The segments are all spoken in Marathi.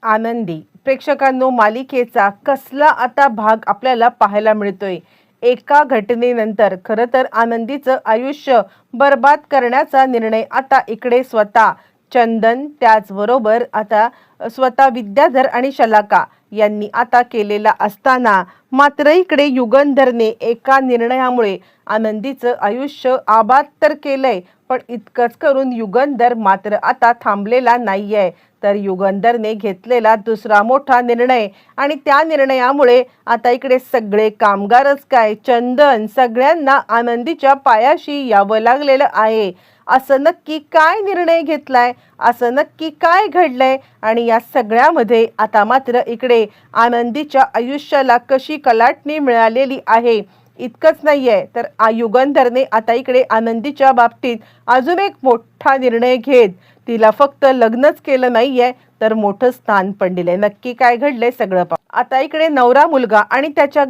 आनंदी प्रेक्षकांनो, मालिकेचा कसला आता भाग आपल्याला पाहायला मिळतोय। एका घटनेनंतर खरं तर आनंदीचं आयुष्य बर्बाद करण्याचा निर्णय आता इकडे स्वतः चंदन, त्याचबरोबर आता स्वतः विद्याधर आणि शलाका यांनी आता केलेला असताना मात्र इकडे युगंधरने एका निर्णयामुळे आनंदीचं आयुष्य आबाद तर केलंय, पण इतकंच करून युगंधर मात्र आता थांबलेला नाहीये। तर युगंधरने घेतलेला दुसरा मोठा निर्णय आणि त्या निर्णयामुळे आता इकडे सगळे कामगारच काय, चंदन सगळ्यांना आनंदीच्या पायाशी यावं लागलेलं आहे। असं नक्की काय निर्णय घेतलाय, असं नक्की काय घडलंय आणि या सगळ्यामध्ये आता मात्र इकडे आनंदीच्या आयुष्याला कशी कलाटणी मिळालेली आहे। इतकंच नाहीये तर युगंधरने आता इकडे आनंदीच्या बाबतीत अजून एक मोठा निर्णय घेत तिला फक्त लग्नच केलं नाहीये तर मोठं स्थान पण दिलंय। नक्की काय घडलंय सगळं आता इकडे नवरा मुलगा आणि त्याच्या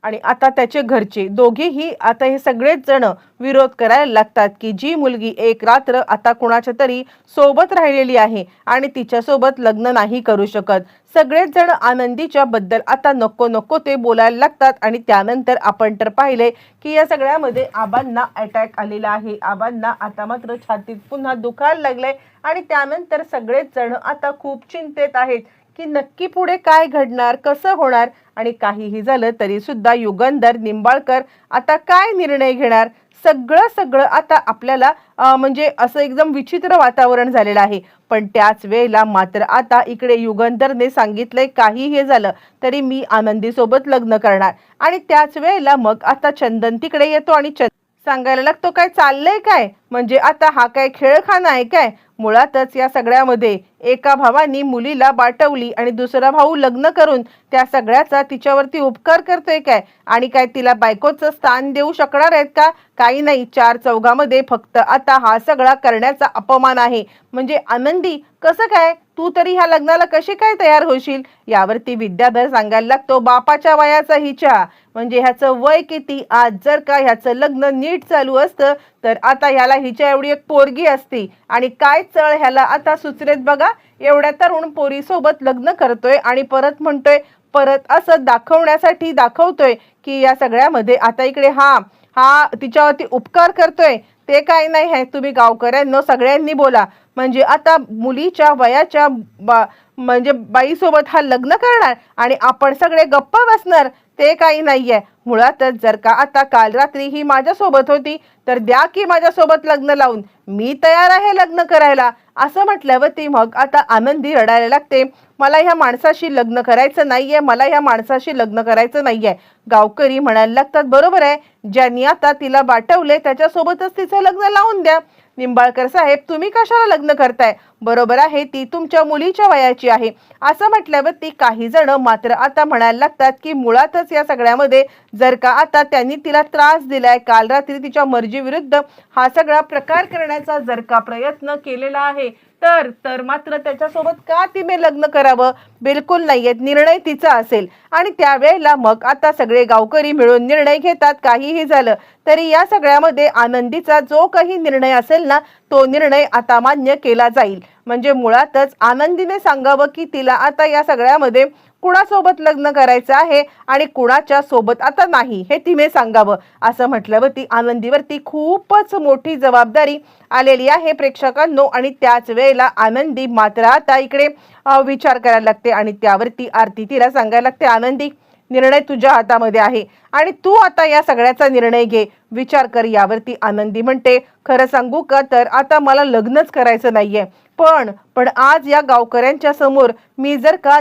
आणि आता त्याचे घरचे दोघेही आता हे सगळेच जण विरोध करायला लागतात की जी मुलगी एक रात्र आता कुणाच्या तरी सोबत राहिलेली आहे आणि तिच्या सोबत लग्न नाही करू शकत। सगळेच जण आनंदीच्या बद्दल आता नको नको ते बोलायला लागतात आणि त्यानंतर आपण तर पाहिले की या सगळ्यामध्ये आबांना अटॅक आलेला आहे। आबांना आता मात्र छातीत पुन्हा दुखायला लागलंय आणि त्यानंतर सगळेच जण आता खूप चिंतेत आहेत की नक्की पुढे काय घडणार, कसं होणार। आणि काहीही झालं तरी सुद्धा युगंधर निंबाळकर आता काय निर्णय घेणार, सगळं आता आपल्याला म्हणजे असं एकदम विचित्र वातावरण झालेलं आहे। पण त्याच वेळेला मात्र आता इकडे युगंधरने सांगितलंय काहीही झालं तरी मी आनंदी सोबत लग्न करणार। आणि त्याच वेळेला मग आता चंदन तिकडे येतो आणि सांगायला लागतो काय चाललंय काय, म्हणजे आता हा काय खेळखाना आहे काय। मुळातच या सगळ्यामध्ये एका भावानी मुलीला बाटवली आणि दुसरा भाऊ लग्न करून त्या सगळ्याचा तिच्यावरती उपकार करतोय काय, आणि काय तिला बायकोचं स्थान देऊ शकणार आहेत का, काही नाही। चार चौघामध्ये फक्त आता हा सगळा करण्याचा अपमान आहे। म्हणजे आनंदी कसं काय, तू तरी ह्या लग्नाला कशी काय तयार होशील। यावरती विद्याधर सांगायला लागतो बापाच्या वयाचा हिच्या, म्हणजे ह्याचं वय किती, आज जर का ह्याचं लग्न नीट चालू असतं तर आता ह्याला हिच्या एवढी एक पोरगी असती आणि काय चळ ह्याला आता सुचरेत बघा, एवढ्या तरुण पोरीसोबत लग्न करतोय आणि परत म्हणतोय, परत असं दाखवतोय की या सगळ्यामध्ये आता इकडे हा तिच्यावरती उपकार करतोय। ते काय नाही आहे, तुम्ही गावकऱ्यांनो सगळ्यांनी बोला, म्हणजे आता मुलीच्या वयाच्या म्हणजे बाईसोबत हा लग्न करणार आणि आपण सगळे गप्प बसणार, ते काही नाहीये। मुळातच जर का आता काल रात्री ही माझ्यासोबत होती तर द्या की माझ्यासोबत लग्न लावून, मी तयार आहे लग्न करायला, असं म्हटल्यावरती मग आता आनंदी रडायला लागते, मला ह्या माणसाशी लग्न करायचं नाहीये, मला ह्या माणसाशी लग्न करायचं नाहीये। गावकरी म्हणायला लागतात बरोबर आहे, ज्यांनी आता तिला बाटवले त्याच्यासोबतच तिचं लग्न लावून द्या। निंबाळकर साहेब तुम्ही कशाला लग्न करताय, बरोबर आहे ती तुमच्या मुलीच्या वयाची आहे। असं म्हटल्यावरती काही जण मात्र आता म्हणायला लागतात की मुळातच या सगळ्यामध्ये जर का आता त्यांनी तिला त्रास दिलाय, काल रात्री तिच्या मर्जी विरुद्ध हा सगळा प्रकार करण्याचा जर का प्रयत्न केलेला आहे तर मात्र त्याच्यासोबत का तिने लग्न करावं, बिलकुल नाहीये, निर्णय तिचा असेल। आणि त्यावेळेला मग आता सगळे गावकरी मिळून निर्णय घेतात काहीही झालं तरी या सगळ्यामध्ये आनंदीचा जो काही निर्णय असेल ना तो निर्णय आता मान्य केला जाईल। म्हणजे मुळातच आनंदीने सांगावं की तिला आता या सगळ्यामध्ये कुणासोबत लग्न करायचं आहे आणि कुणाच्या सोबत आता नाही, हे तिने सांगावं। असं म्हटल्यावरती आनंदीवरती खूपच मोठी जबाबदारी आलेली आहे प्रेक्षकांनो। आणि त्याच वेळेला आनंदी मात्र आता इकडे विचार करायला लागते आणि त्यावरती आरती तिला सांगायला लागते, आनंदी निर्णय तुझ्या हातामध्ये आहे आणि तू आता या सगळ्याचा निर्णय घे, विचार कर। यावरती आनंदी म्हणते, खरं सांगू का तर आता मला लग्नच करायचं नाहीये, पण आज या गावकऱ्यांच्या समोर मी जर का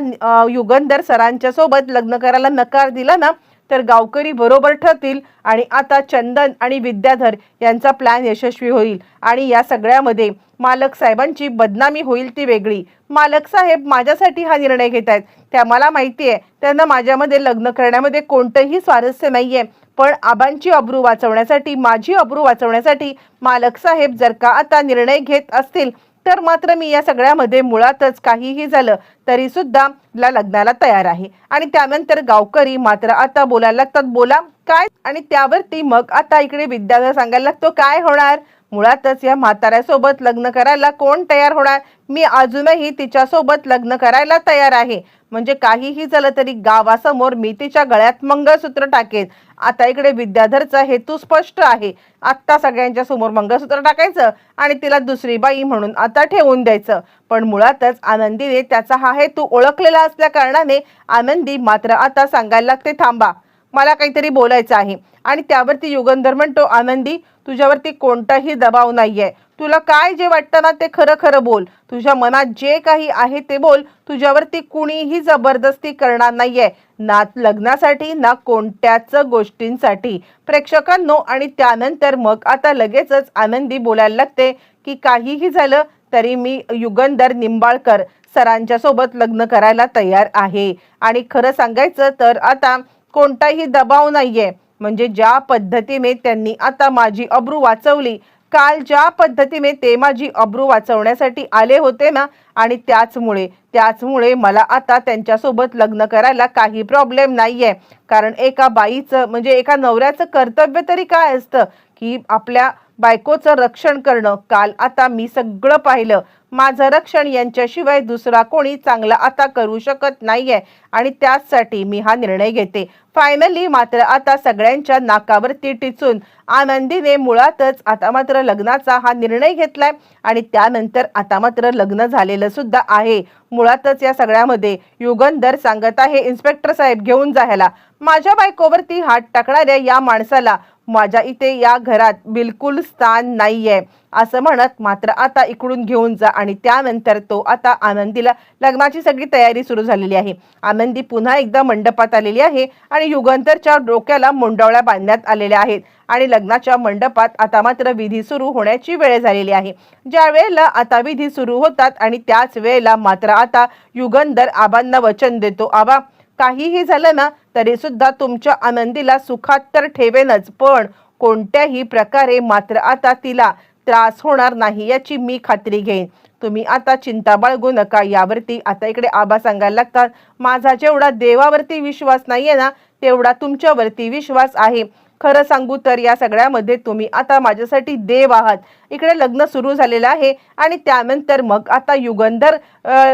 युगंधर सरांच्या सोबत लग्न करायला नकार दिला ना तर गावकरी बरोबर ठरतील आणि आता चंदन आणि विद्याधर यांचा प्लॅन यशस्वी होईल आणि या सगळ्यामध्ये मालक साहेबांची बदनामी होईल ती वेगळी। मालक साहेब माझ्यासाठी हा निर्णय घेत आहेत, त्या मला माहिती आहे त्यांना माझ्यामध्ये लग्न करण्यामध्ये कोणतंही स्वारस्य नाहीये, पण आबांची अब्रू वाचवण्यासाठी, माझी अब्रू वाचवण्यासाठी मालक साहेब जर का आता निर्णय घेत असतील तर मात्र मी या सगळ्यामध्ये मुळातच काहीही झालं तरी सुद्धा लग्नाला तयार आहे। आणि त्यानंतर गावकरी मात्र आता बोलायला लागतात, बोला काय। आणि त्यावरती मग आता इकडे विद्याधर सांगायला लागतो, काय होणार, मुळातच या म्हाताऱ्यासोबत लग्न करायला कोण तयार होणार? मी अजूनही तिच्यासोबत लग्न करायला तयार आहे. म्हणजे काहीही झालं तरी गावासमोर मी तिच्या गळ्यात मंगळसूत्र टाकेन. आता इकडे विद्याधरचा हेतू स्पष्ट आहे. आत्ता सगळ्यांच्या समोर मंगळसूत्र टाकायचं आणि तिला दुसरी बाई म्हणून आता ठेवून द्यायचं. पण मुळातच आनंदीने त्याचा हा हेतू ओळखलेला असल्या कारणाने आनंदी मात्र आता सांगायला लागते, थांबा, मला काहीतरी बोलायचं आहे. आणि त्यावरती युगंधर म्हणतो, आनंदी, तुझ्यावरती कोणताही दबाव नाहीये. तुला काय जे वाटतं ना ते खरं खरं बोल. तुझ्या मनात जे काही आहे ते बोल. तुझ्यावरती कुणीही जबरदस्ती करणार नाहीये, ना लग्नासाठी ना कोणत्याच गोष्टींसाठी. प्रेक्षकांनो, आणि त्यानंतर मग आता लगेचच आनंदी बोलायला लागते की काहीही झालं तरी मी युगंधर निंबाळकर सरांच्या सोबत लग्न करायला तयार आहे. आणि खरं सांगायचं तर आता कोणताही दबाव नाहीये. म्हणजे ज्या पद्धतीने त्यांनी आता माझी अब्रू वाचवली, काल ज्या पद्धतीने ते माझी अब्रू वाचवण्यासाठी आले होते ना, आणि त्याचमुळे मला आता त्यांच्यासोबत लग्न करायला काही प्रॉब्लेम नाहीये. कारण एका बाईचं म्हणजे एका नवऱ्याचं कर्तव्य तरी काय असतं की आपल्या बायकोचं रक्षण करणं. काल आता मी सगळं पाहिलं. माझं रक्षण यांच्याशिवाय दुसरा कोणी चांगला आता करू शकत नाहीये आणि त्याचसाठी मी हा निर्णय घेते. फायनली मात्र आता सगळ्यांच्या नाकावरती टिचून आनंदीने मुळातच आता मात्र लग्नाचा हा निर्णय घेतलाय आणि त्यानंतर आता मात्र लग्न झालेलं सुद्धा आहे. मुळातच या सगळ्यामध्ये युगंधर सांगत आहे, इन्स्पेक्टर साहेब, घेऊन जायला माझ्या बायकोवरती हात टाकणाऱ्या या माणसाला माझ्या इथे या घरात बिलकुल स्थान नाहीये असं म्हणत मात्र आता इकडून घेऊन जा. आणि त्यानंतर तो आता आनंदीला, लग्नाची सगळी तयारी सुरू झालेली आहे. आनंदी पुन्हा एकदा मंडपात आलेली आहे आणि युगंधरच्या डोक्याला मुंडवळ्या बांधण्यात आलेल्या आहेत आणि लग्नाच्या मंडपात आता मात्र विधी सुरू होण्याची वेळ झालेली आहे. ज्या वेळेला आता विधी सुरू होतात आणि त्याच वेळेला मात्र आता युगंधर आबांना वचन देतो, आबा, काहीही झालं ना तरी सुद्धा तुमच्या आनंदीला सुखात तर ठेवेनच, पण कोणत्याही प्रकारे मात्र आता तिला त्रास होणार नाही याची मी खात्री घेईन. तुम्ही आता चिंता बाळगू नका. यावरती आता इकडे आबा सांगायला लागतात, माझा जेवढा देवावरती विश्वास नाहीये ना तेवढा तुमच्यावरती विश्वास आहे. खरं सांगू तर या सगळ्यामध्ये तुम्ही आता माझ्यासाठी देव आहात. इकडे लग्न सुरू झालेलं आहे आणि त्यानंतर मग आता युगंधर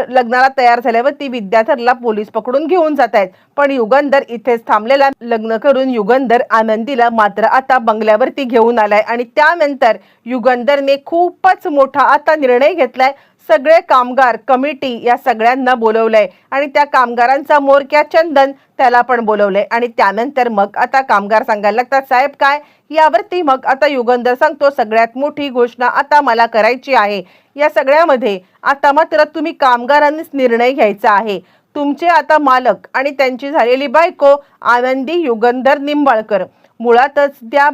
लग्नाला तयार झाल्यावरती विद्याधरला पोलीस पकडून घेऊन जात आहेत. पण युगंधर इथेच थांबलेला. लग्न करून युगंधर आनंदीला मात्र आता बंगल्यावरती घेऊन आलाय आणि त्यानंतर युगंधरने खूपच मोठा आता निर्णय घेतलाय. सगळे कामगार कमिटी या सगळ्यांना बोलवलंय आणि त्या कामगारांचा मोरक्या चंदन त्याला पण बोलवलंय. आणि त्यानंतर मग आता कामगार सांगायला लागतात, साहेब काय? यावरती मग आता युगंधर सांगतो, सगळ्यात मोठी घोषणा आता मला करायची आहे. या सगळ्यामध्ये आता मात्र तुम्ही कामगारांनीच निर्णय घ्यायचा आहे. तुमचे आता मालक आणि त्यांची झालेली बायको आनंदी युगंधर निंबाळकर, मुळातच त्या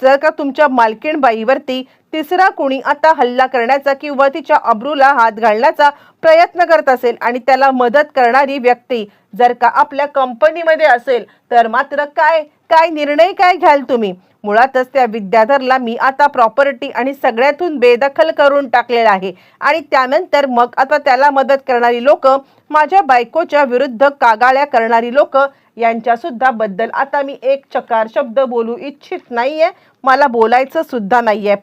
जर का तुमच्या मालकीण बाईवरती तिसरा कोणी आता हल्ला करण्याचा किंवा तिच्या अब्रूला हात घालण्याचा प्रयत्न करत असेल आणि त्याला मदत करणारी व्यक्ती जर का आपल्या कंपनीमध्ये असेल तर मात्र काय निर्णय काय घ्याल तुम्ही? मुळातच त्या विद्याधरला मी आता प्रॉपर्टी आणि सगळ्यातून बेदखल करून टाकलेला आहे आणि त्यानंतर मग आता त्याला मदत करणारी लोक, माझ्या बायकोच्या विरुद्ध कागाळ्या करणारी लोक, यांच्या सुद्धा बद्दल आता मी एक चकार शब्द बोलू इच्छित नाहीये. मला बोलायचं सुद्धा नाहीये.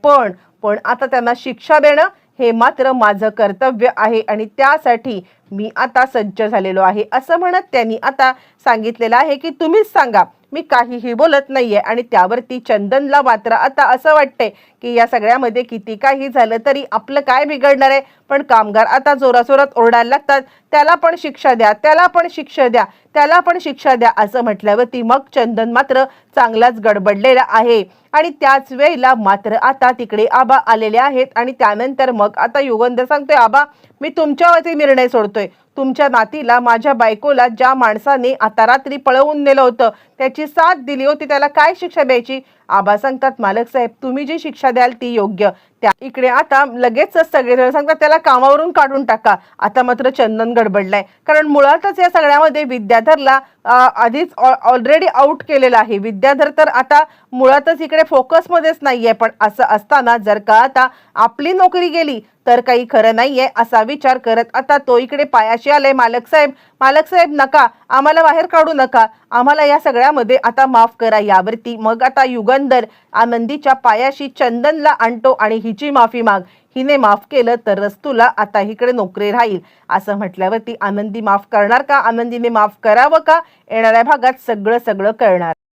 पण आता त्यांना शिक्षा देणं हे मात्र माझं कर्तव्य आहे आणि त्यासाठी मी आता सज्ज झालेलो आहे असं म्हणत त्यांनी आता सांगितलेलं आहे की तुम्हीच सांगा, मी काहीही बोलत नाहीये. आणि त्यावरती चंदनला मात्र आता असं वाटतंय की या सगळ्यामध्ये किती काही झालं तरी आपलं काय बिघडणार आहे. पण कामगार आता जोराजोरात ओरडायला लागतात, त्याला पण शिक्षा द्या, त्याला पण शिक्षा द्या, त्याला पण शिक्षा द्या असं म्हटल्यावरती मग चंदन मात्र चांगलाच गडबडलेला आहे. आणि त्याच वेळेला मात्र आता तिकडे आबा आलेले आहेत आणि त्यानंतर मग आता युगंधर सांगतोय, आबा, मी तुमच्यावरती निर्णय सोडतोय. तुमच्या नातीला, माझ्या बायकोला ज्या माणसाने आता रात्री पळवून नेलं होतं, त्याची साथ दिली होती, त्याला काय शिक्षा द्यायची? आबा सांगतात, मालक साहेब, तुम्ही जी शिक्षा द्याल ती योग्य. त्या इकडे आता लगेचच सगळेजण सांगतात, त्याला कामावरून काढून टाका. आता मात्र चंदन गडबडलाय, कारण मुळातच या सगळ्यामध्ये विद्याधरला आधीच ऑलरेडी आउट केलेला आहे. विद्याधर तर आता मुळातच इकडे फोकसमध्येच नाहीये. पण असं असताना जर का आता आपली नोकरी गेली तर काही खरं नाहीये असा विचार करत आता तो इकडे पायाशी आलाय. मालक साहेब, नका, आम्हाला बाहेर काढू नका. आम्हाला या सगळ्यामध्ये आता माफ करा. यावरती मग आता युगंधर आनंदीच्या पायाशी चंदनला आणतो आणि हिची माफी माग. हिने माफ केलं तरच तुला आता इकडे नोकरी राहील असं म्हटल्यावरती आनंदी माफ करणार का? आनंदीने माफ करावं का? येणाऱ्या भागात सगळं कळणार.